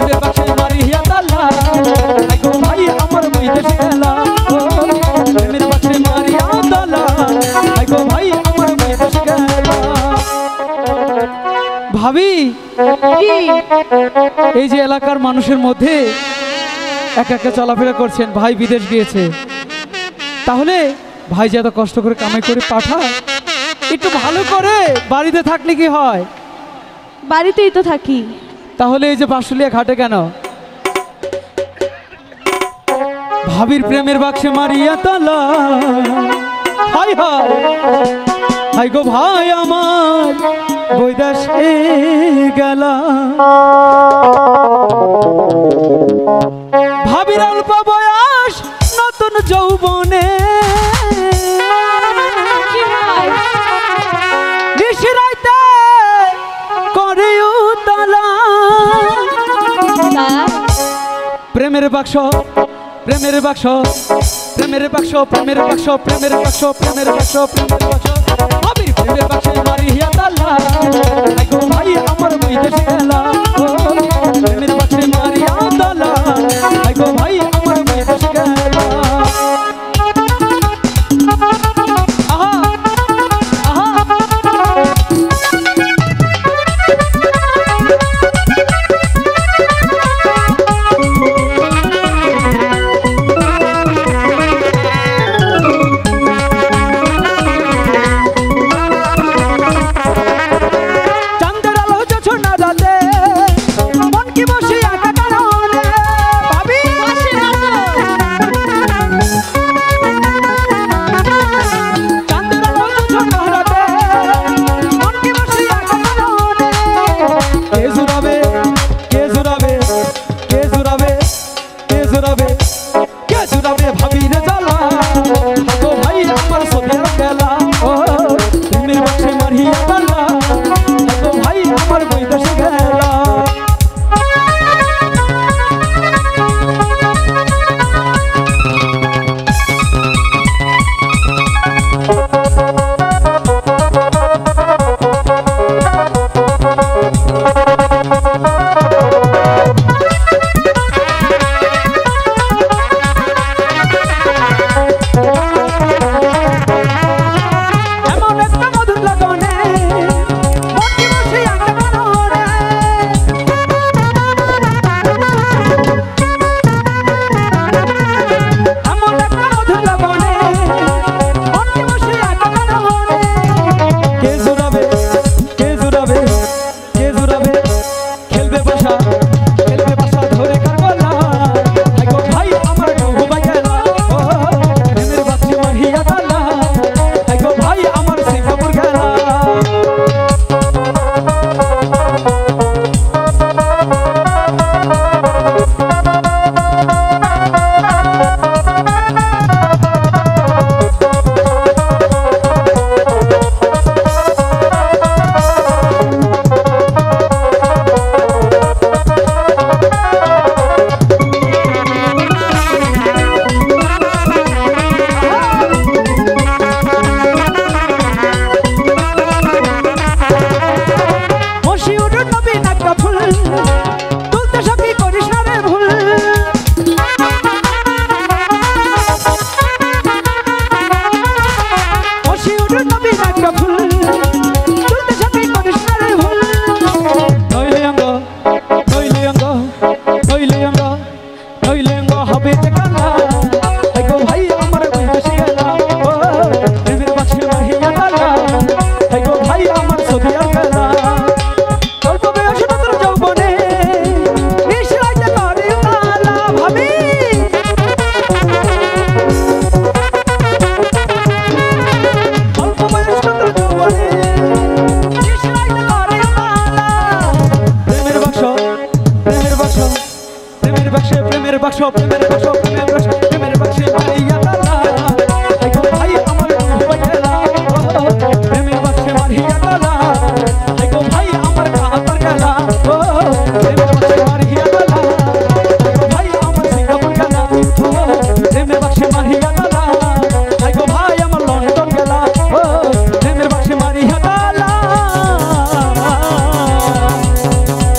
প্রেমের বাক্সে মারিয়া তালা গো ভাই আমার বিদেশ গেলা প্রেমের বাক্সে মারিয়া তালা গো ভাই আমার বিদেশ গেলা। ভাবি এই যে এলাকার মানুষের মধ্যে একা একা চলাফেরা করছেন, ভাই বিদেশ গিয়েছে, তাহলে ভাই যে এত কষ্ট করে কামাই করে পাঠায়, একটু ভালো করে বাড়িতে থাকলে কি হয়? বাড়িতেই তো থাকি। তাহলে এই যে বাঁশুলিয়া ঘাটে কেন? ভাবির প্রেমের বাক্সে মারিয়া তালা হাই হাই হাই গো ভাই আমার বৈদেশে গেলা। ভাবির অল্প বয়স নতুন যৌবনে নিশিরাইতে করে উতলা প্রেমের বাক্স প্রেমের বাক্স প্রেমের বাক্স প্রেমের বাক্স প্রেমের বাক্স প্রেমের বাক্স প্রেমের বাক্স ভাবির প্রেমের বাক্সে মারিয়া তালা গো ভাই আমার বিদেশে গেলা প্রেমের বাক্সে মারিয়া তালা গো ভাই আমার বিদেশে গেলা।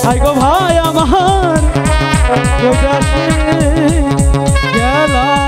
ভাই গো ভাই আমার কইতাছি গেলা